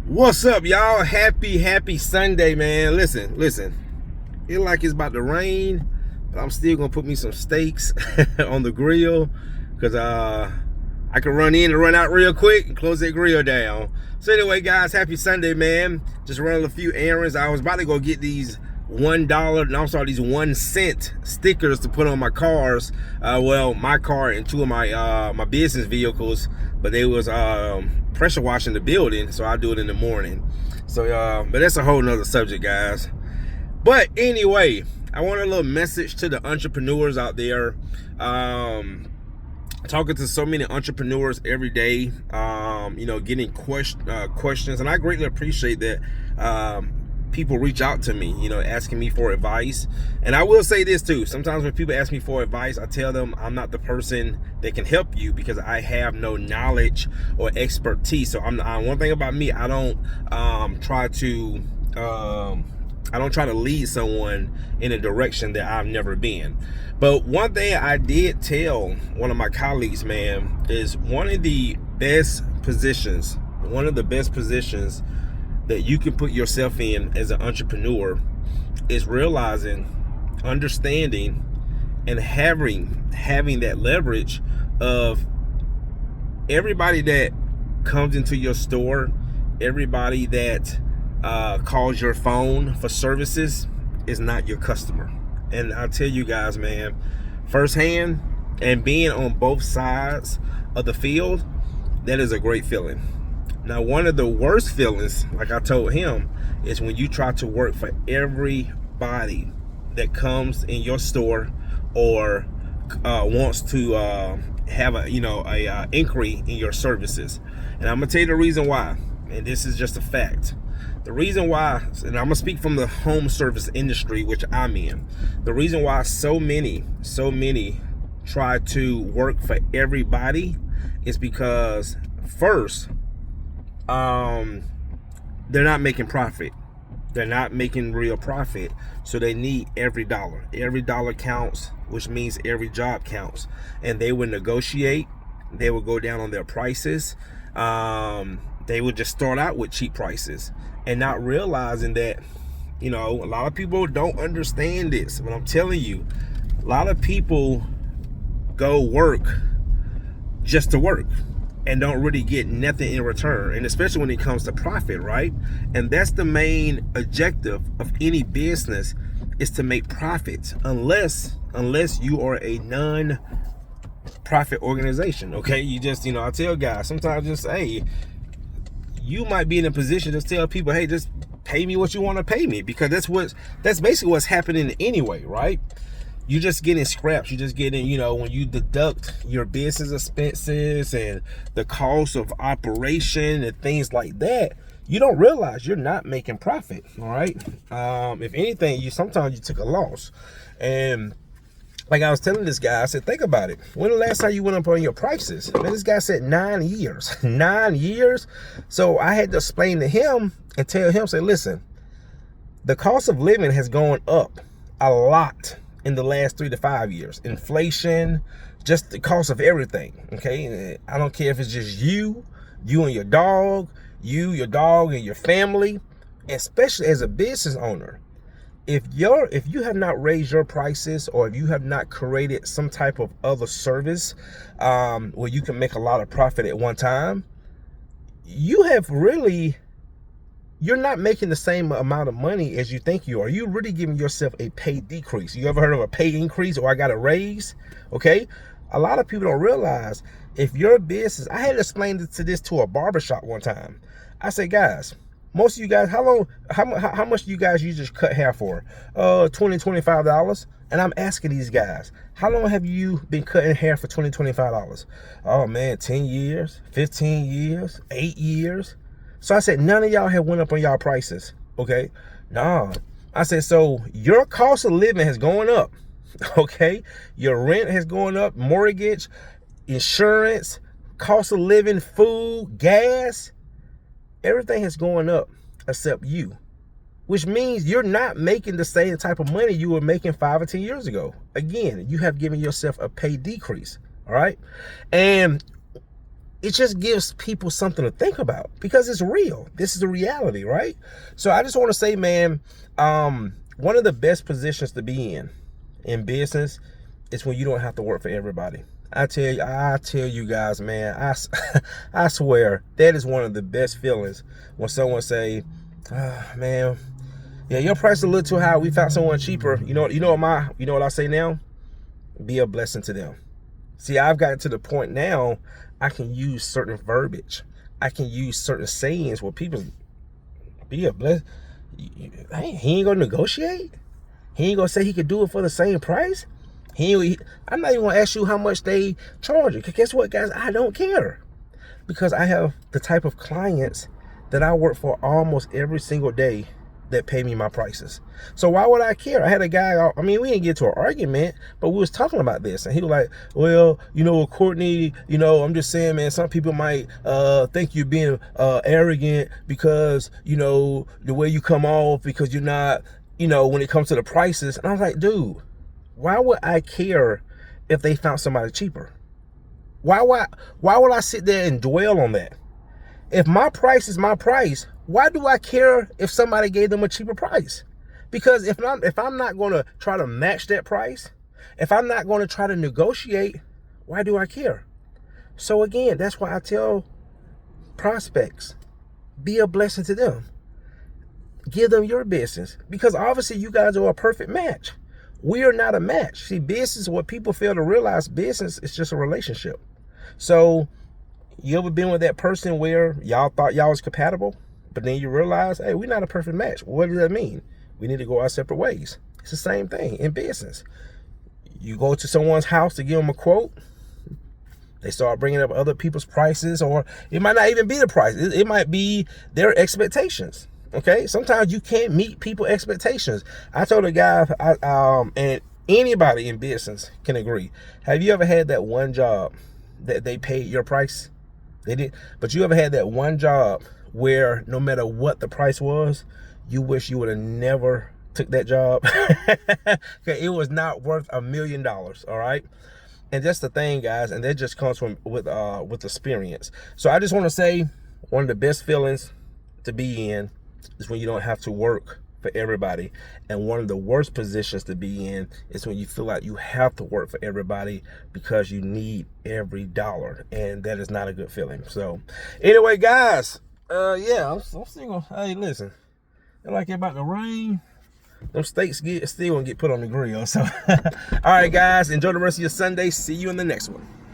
What's up, y'all? Happy Sunday, man. Listen. It like it's about to rain, but I'm still gonna put me some steaks on the grill because I can run in and run out real quick and close that grill down. So anyway, guys, happy Sunday, man. Just running a few errands. I was about to go get these these 1 cent stickers to put on my cars. Well, my car and two of my business vehicles, but they was pressure washing the building, so I'll do it in the morning. So but that's a whole nother subject, guys. But anyway, I want a little message to the entrepreneurs out there. Talking to so many entrepreneurs every day, getting questions, and I greatly appreciate that. People reach out to me, asking me for advice. And I will say this too, sometimes when people ask me for advice, I tell them I'm not the person that can help you because I have no knowledge or expertise. So one thing about me, I don't try to lead someone in a direction that I've never been. But one thing I did tell one of my colleagues, man, is one of the best positions that you can put yourself in as an entrepreneur is realizing, understanding, and having that leverage of everybody that comes into your store, everybody that calls your phone for services is not your customer. And I'll tell you guys, man, firsthand, and being on both sides of the field, that is a great feeling. Now, one of the worst feelings, like I told him, is when you try to work for everybody that comes in your store or wants to have a inquiry in your services. And I'm gonna tell you the reason why, and this is just a fact. The reason why, and I'm gonna speak from the home service industry, which I'm in. The reason why so many try to work for everybody is because first, they're not making profit. They're not making real profit. So they need every dollar. Every dollar counts, which means every job counts. And they would negotiate. They would go down on their prices. They would just start out with cheap prices and not realizing that, a lot of people don't understand this. But I'm telling you, a lot of people go work just to work and don't really get nothing in return, and especially when it comes to profit, right? And that's the main objective of any business, is to make profits, unless you are a non-profit organization. Okay, you just, I tell guys sometimes, just hey, you might be in a position to tell people, hey, just pay me what you want to pay me, because that's basically what's happening anyway, right? You're just getting scraps. You're just getting, when you deduct your business expenses and the cost of operation and things like that, you don't realize you're not making profit. All right. If anything, sometimes you took a loss. And like I was telling this guy, I said, think about it. When the last time you went up on your prices? Man, this guy said 9 years. 9 years. So I had to explain to him and tell him, say, listen, the cost of living has gone up a lot in the last 3 to 5 years. Inflation, just the cost of everything. Okay, I don't care if it's just you and your dog, your dog and your family, especially as a business owner. If you have not raised your prices, or if you have not created some type of other service where you can make a lot of profit at one time, you're not making the same amount of money as you think you are. You're really giving yourself a pay decrease. You ever heard of a pay increase, or I got a raise? Okay. A lot of people don't realize, if your business, I had to explain this to a barbershop one time. I said, guys, most of you guys, how much do you guys usually cut hair for? $20-$25. And I'm asking these guys, how long have you been cutting hair for $20-$25? Oh man, 10 years, 15 years, 8 years. So I said, none of y'all have went up on y'all prices. Okay. Nah. I said, so your cost of living has gone up. Okay. Your rent has gone up, mortgage, insurance, cost of living, food, gas, everything has gone up except you, which means you're not making the same type of money you were making 5 or 10 years ago. Again, you have given yourself a pay decrease. All right. And it just gives people something to think about because it's real. This is the reality, right? So I just want to say, man, one of the best positions to be in business is when you don't have to work for everybody. I tell you guys, man, I swear that is one of the best feelings when someone say, man, yeah, your price is a little too high. We found someone cheaper. You know what I say now? Be a blessing to them. See, I've gotten to the point now I can use certain verbiage. I can use certain sayings where people be a blessing. Hey, he ain't gonna negotiate. He ain't gonna say he could do it for the same price. I'm not even gonna ask you how much they charge you. Cause guess what, guys? I don't care because I have the type of clients that I work for almost every single day that pay me my prices. So why would I care? I had a guy, I mean, we didn't get to an argument, but we was talking about this, and he was like, well, Courtney, I'm just saying, man, some people might think you're being arrogant because, the way you come off, because you're not, when it comes to the prices. And I was like, dude, why would I care if they found somebody cheaper? Why would I sit there and dwell on that? If my price is my price, why do I care if somebody gave them a cheaper price? Because if I'm not going to try to match that price, if I'm not going to try to negotiate, why do I care? So again, that's why I tell prospects, be a blessing to them. Give them your business, because obviously you guys are a perfect match. We are not a match. See, business, what people fail to realize, business is just a relationship. So you ever been with that person where y'all thought y'all was compatible, but then you realize, hey, we're not a perfect match? What does that mean? We need to go our separate ways. It's the same thing in business. You go to someone's house to give them a quote, they start bringing up other people's prices, or it might not even be the price. It might be their expectations. Okay, sometimes you can't meet people's expectations. I told a guy, and anybody in business can agree. Have you ever had that one job that they paid your price? They did, but you ever had that one job where no matter what the price was, you wish you would have never took that job? Okay, it was not worth $1 million. All right, and that's the thing, guys, and that just comes with experience. So I just want to say, one of the best feelings to be in is when you don't have to work for everybody, and one of the worst positions to be in is when you feel like you have to work for everybody because you need every dollar, and that is not a good feeling. So anyway, guys, yeah, I'm still gonna, hey, listen, like it about to rain, them steaks still gonna get put on the grill. So all right, guys, enjoy the rest of your Sunday. See you in the next one.